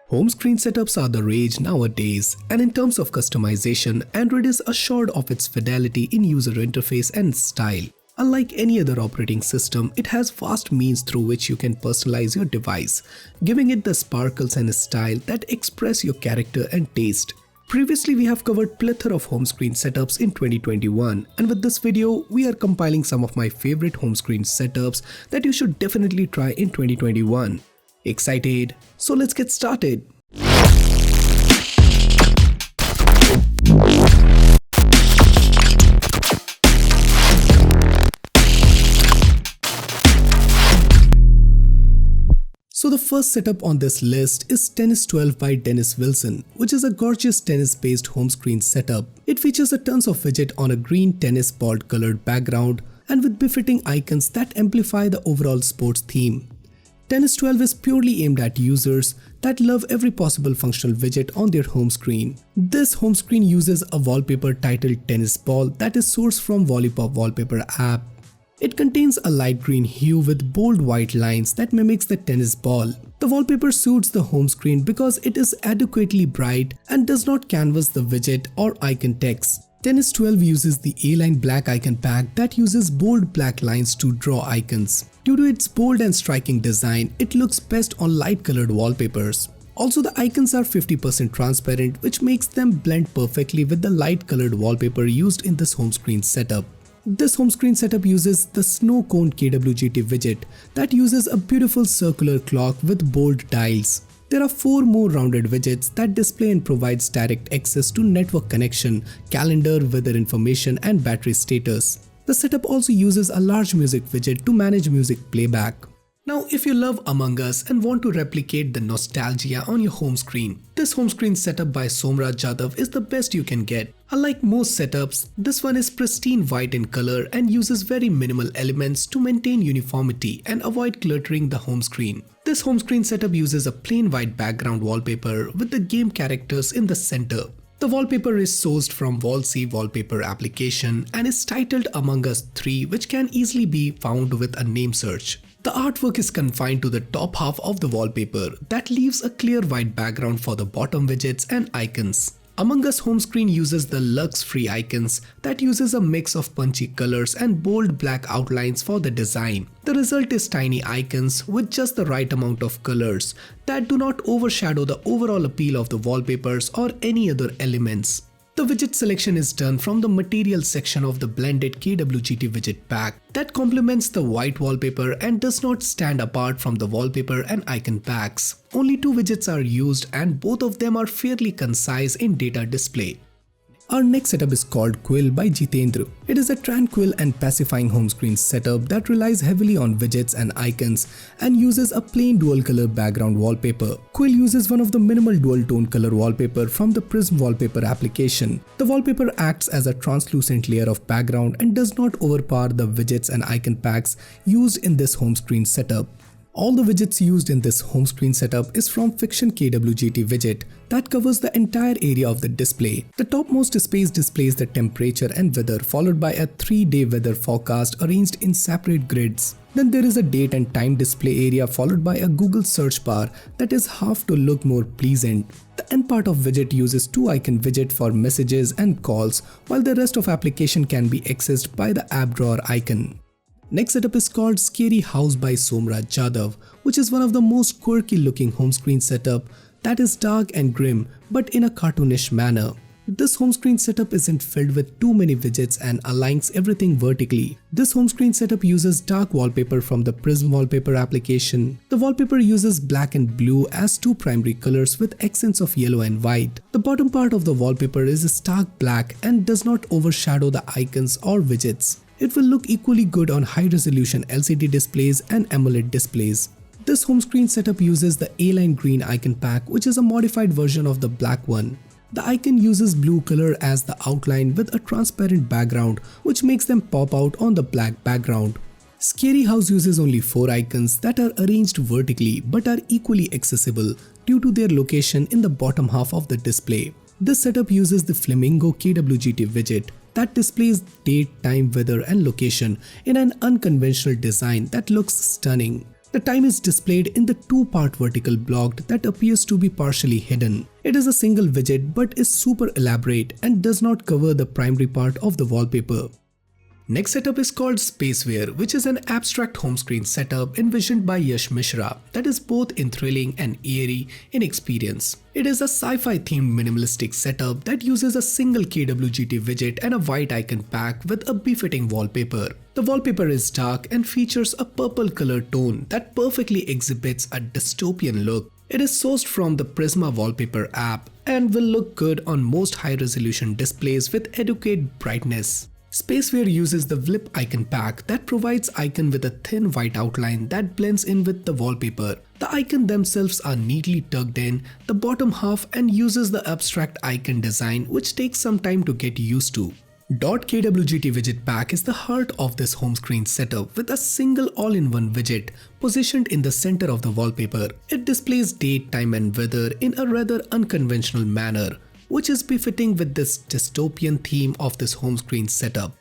Home screen setups are the rage nowadays, and in terms of customization, Android is assured of its fidelity in user interface and style. Unlike any other operating system, it has vast means through which you can personalize your device, giving it the sparkles and style that express your character and taste. Previously, we have covered plethora of home screen setups in 2021, and with this video, we are compiling some of my favorite home screen setups that you should definitely try in 2021. Excited? So let's get started. So the first setup on this list is Tennis 12 by Dennis Wilson, which is a gorgeous tennis-based home screen setup. It features a tons of widget on a green tennis ball colored background and with befitting icons that amplify the overall sports theme. Tennis 12 is purely aimed at users that love every possible functional widget on their home screen. This home screen uses a wallpaper titled Tennis Ball that is sourced from Wallipop wallpaper app. It contains a light green hue with bold white lines that mimics the tennis ball. The wallpaper suits the home screen because it is adequately bright and does not canvas the widget or icon text. Tennis 12 uses the A-line black icon pack that uses bold black lines to draw icons. Due to its bold and striking design, it looks best on light-colored wallpapers. Also, the icons are 50% transparent, which makes them blend perfectly with the light-colored wallpaper used in this home screen setup. This home screen setup uses the Snow Cone KWGT widget that uses a beautiful circular clock with bold dials. There are 4 more rounded widgets that display and provides direct access to network connection, calendar, weather information, and battery status. The setup also uses a large music widget to manage music playback. Now, if you love Among Us and want to replicate the nostalgia on your home screen, this home screen setup by Somraj Jadhav is the best you can get. Unlike most setups, this one is pristine white in color and uses very minimal elements to maintain uniformity and avoid cluttering the home screen. This home screen setup uses a plain white background wallpaper with the game characters in the center. The wallpaper is sourced from Wallsee wallpaper application and is titled Among Us 3, which can easily be found with a name search. The artwork is confined to the top half of the wallpaper that leaves a clear white background for the bottom widgets and icons. Among Us home screen uses the Lux Free icons that uses a mix of punchy colors and bold black outlines for the design. The result is tiny icons with just the right amount of colors that do not overshadow the overall appeal of the wallpapers or any other elements. The widget selection is done from the material section of the blended KWGT widget pack that complements the white wallpaper and does not stand apart from the wallpaper and icon packs. Only 2 widgets are used and both of them are fairly concise in data display. Our next setup is called Quill by Jitendra. It is a tranquil and pacifying home screen setup that relies heavily on widgets and icons and uses a plain dual color background wallpaper. Quill uses one of the minimal dual tone color wallpaper from the Prism wallpaper application. The wallpaper acts as a translucent layer of background and does not overpower the widgets and icon packs used in this home screen setup. All the widgets used in this home screen setup is from Fiction KWGT widget that covers the entire area of the display. The topmost space displays the temperature and weather, followed by a 3-day weather forecast arranged in separate grids. Then there is a date and time display area followed by a Google search bar that is half to look more pleasant. The end part of widget uses 2 icon widget for messages and calls, while the rest of application can be accessed by the app drawer icon. Next setup is called Scary House by Somraj Jadhav, which is one of the most quirky looking home screen setup that is dark and grim but in a cartoonish manner. This home screen setup isn't filled with too many widgets and aligns everything vertically. This home screen setup uses dark wallpaper from the Prism wallpaper application. The wallpaper uses black and blue as 2 primary colors with accents of yellow and white. The bottom part of the wallpaper is stark black and does not overshadow the icons or widgets. It will look equally good on high-resolution LCD displays and AMOLED displays. This home screen setup uses the A-line green icon pack, which is a modified version of the black one. The icon uses blue color as the outline with a transparent background, which makes them pop out on the black background. Scary House uses only 4 icons that are arranged vertically but are equally accessible due to their location in the bottom half of the display. This setup uses the Flamingo KWGT widget that displays date, time, weather and location in an unconventional design that looks stunning. The time is displayed in the two-part vertical block that appears to be partially hidden. It is a single widget but is super elaborate and does not cover the primary part of the wallpaper. Next setup is called Spaceware, which is an abstract home screen setup envisioned by Yash Mishra that is both enthralling and eerie in experience. It is a sci-fi themed minimalistic setup that uses a single KWGT widget and a white icon pack with a befitting wallpaper. The wallpaper is dark and features a purple color tone that perfectly exhibits a dystopian look. It is sourced from the Prisma wallpaper app and will look good on most high-resolution displays with adequate brightness. Spaceware uses the Flip icon pack that provides icon with a thin white outline that blends in with the wallpaper. The icon themselves are neatly tucked in the bottom half and uses the abstract icon design, which takes some time to get used to. .kwgt widget pack is the heart of this home screen setup with a single all-in-one widget positioned in the center of the wallpaper. It displays date, time and weather in a rather unconventional manner, which is befitting with this dystopian theme of this home screen setup.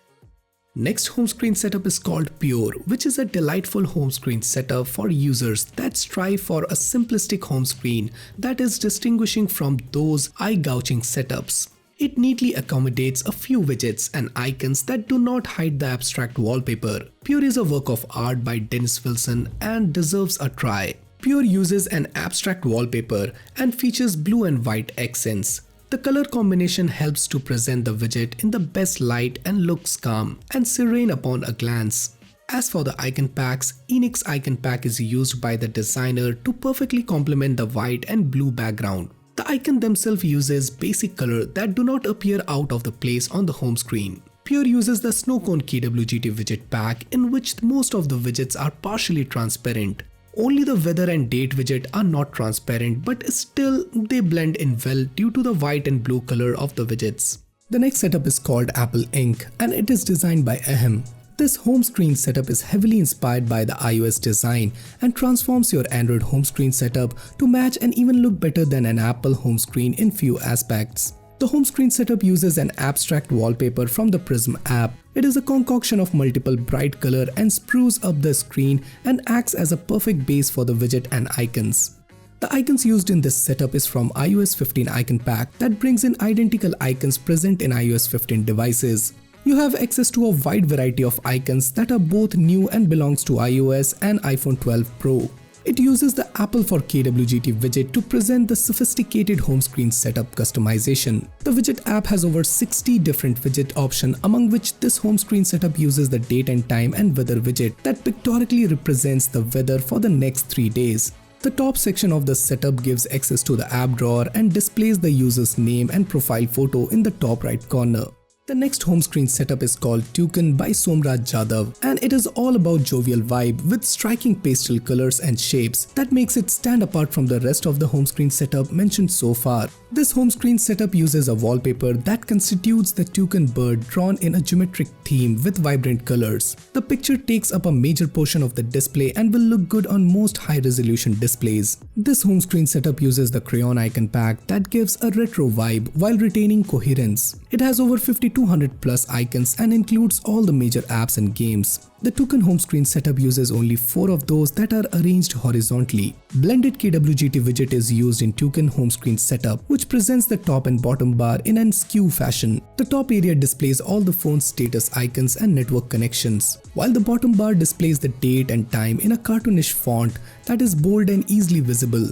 Next home screen setup is called Pure, which is a delightful home screen setup for users that strive for a simplistic home screen that is distinguishing from those eye-gouging setups. It neatly accommodates a few widgets and icons that do not hide the abstract wallpaper. Pure is a work of art by Dennis Wilson and deserves a try. Pure uses an abstract wallpaper and features blue and white accents. The color combination helps to present the widget in the best light and looks calm and serene upon a glance. As for the icon packs, Enix icon pack is used by the designer to perfectly complement the white and blue background. The icon themselves uses basic color that do not appear out of the place on the home screen. Pure uses the Snowcone KWGT widget pack in which most of the widgets are partially transparent. Only the weather and date widget are not transparent, but still they blend in well due to the white and blue color of the widgets. The next setup is called Apple Ink and it is designed by Ahem. This home screen setup is heavily inspired by the iOS design and transforms your Android home screen setup to match and even look better than an Apple home screen in few aspects. The home screen setup uses an abstract wallpaper from the Prism app. It is a concoction of multiple bright color and spruces up the screen and acts as a perfect base for the widget and icons. The icons used in this setup is from iOS 15 icon pack that brings in identical icons present in iOS 15 devices. You have access to a wide variety of icons that are both new and belongs to iOS and iPhone 12 Pro. It uses the Apple for KWGT widget to present the sophisticated home screen setup customization. The widget app has over 60 different widget options, among which this home screen setup uses the date and time and weather widget that pictorially represents the weather for the next 3 days. The top section of the setup gives access to the app drawer and displays the user's name and profile photo in the top right corner. The next home screen setup is called Toucan by Somraj Jadhav and it is all about jovial vibe with striking pastel colors and shapes that makes it stand apart from the rest of the home screen setup mentioned so far. This home screen setup uses a wallpaper that constitutes the toucan bird drawn in a geometric theme with vibrant colors. The picture takes up a major portion of the display and will look good on most high-resolution displays. This home screen setup uses the crayon icon pack that gives a retro vibe while retaining coherence. It has over 5200 plus icons and includes all the major apps and games. The Toucan home screen setup uses only 4 of those that are arranged horizontally. Blended KWGT widget is used in Toucan home screen setup, which presents the top and bottom bar in an skew fashion. The top area displays all the phone's status icons and network connections, while the bottom bar displays the date and time in a cartoonish font that is bold and easily visible.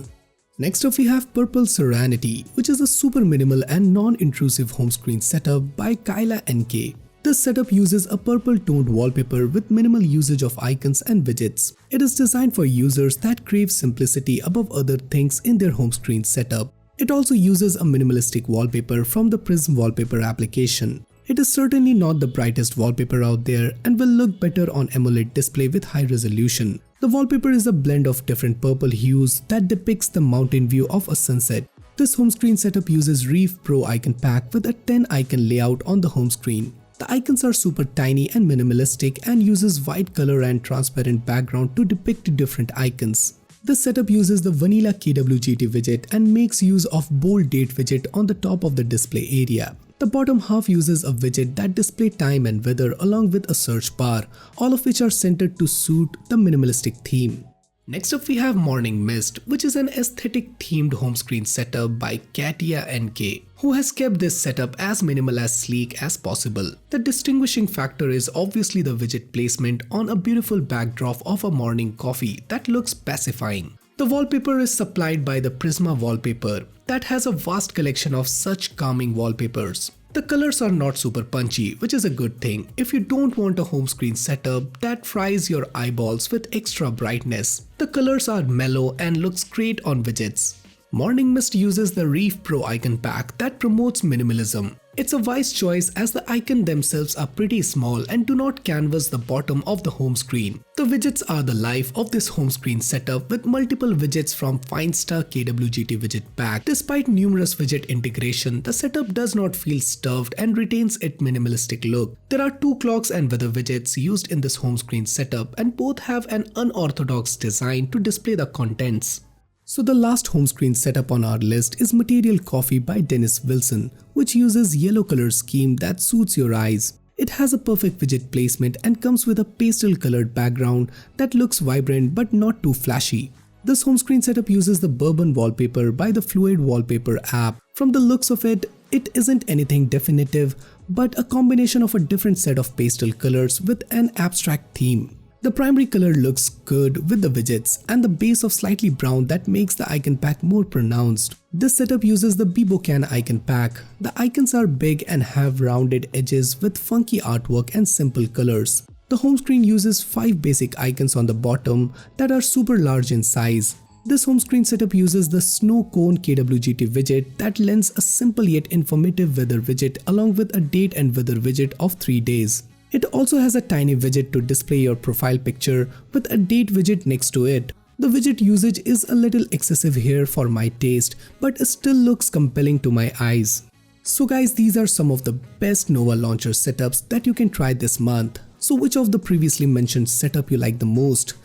Next up we have Purple Serenity, which is a super minimal and non-intrusive home screen setup by Kyla NK. This setup uses a purple toned wallpaper with minimal usage of icons and widgets. It is designed for users that crave simplicity above other things in their home screen setup. It also uses a minimalistic wallpaper from the Prism wallpaper application. It is certainly not the brightest wallpaper out there and will look better on AMOLED display with high resolution. The wallpaper is a blend of different purple hues that depicts the mountain view of a sunset. This home screen setup uses Reef Pro icon pack with a 10 icon layout on the home screen. The icons are super tiny and minimalistic and uses white color and transparent background to depict different icons. This setup uses the vanilla KWGT widget and makes use of bold date widget on the top of the display area. The bottom half uses a widget that displays time and weather along with a search bar, all of which are centered to suit the minimalistic theme. Next up we have Morning Mist, which is an aesthetic themed home screen setup by Katia NK, who has kept this setup as minimal as sleek as possible. The distinguishing factor is obviously the widget placement on a beautiful backdrop of a morning coffee that looks pacifying. The wallpaper is supplied by the Prisma wallpaper that has a vast collection of such calming wallpapers. The colors are not super punchy, which is a good thing if you don't want a home screen setup that fries your eyeballs with extra brightness. The colors are mellow and looks great on widgets. Morning Mist uses the Reef Pro icon pack that promotes minimalism. It's a wise choice as the icons themselves are pretty small and do not canvas the bottom of the home screen. The widgets are the life of this home screen setup with multiple widgets from Finsta KWGT widget pack. Despite numerous widget integration, the setup does not feel stuffed and retains its minimalistic look. There are 2 clocks and weather widgets used in this home screen setup, and both have an unorthodox design to display the contents. So the last home screen setup on our list is Material Coffee by Dennis Wilson, which uses yellow color scheme that suits your eyes. It has a perfect widget placement and comes with a pastel colored background that looks vibrant but not too flashy. This home screen setup uses the Bourbon wallpaper by the Fluid Wallpaper app. From the looks of it, it isn't anything definitive, but a combination of a different set of pastel colors with an abstract theme. The primary color looks good with the widgets and the base of slightly brown that makes the icon pack more pronounced. This setup uses the Bebocan icon pack. The icons are big and have rounded edges with funky artwork and simple colors. The home screen uses 5 basic icons on the bottom that are super large in size. This home screen setup uses the Snow Cone KWGT widget that lends a simple yet informative weather widget along with a date and weather widget of 3 days. It also has a tiny widget to display your profile picture with a date widget next to it. The widget usage is a little excessive here for my taste, but it still looks compelling to my eyes. So guys, these are some of the best Nova launcher setups that you can try this month. So which of the previously mentioned setup you like the most?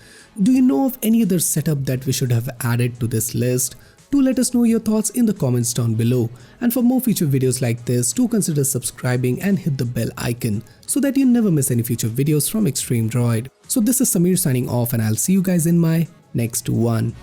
Do you know of any other setup that we should have added to this list? Do let us know your thoughts in the comments down below, and for more future videos like this, do consider subscribing and hit the bell icon so that you never miss any future videos from Extreme Droid. So this is Samir signing off, and I'll see you guys in my next one.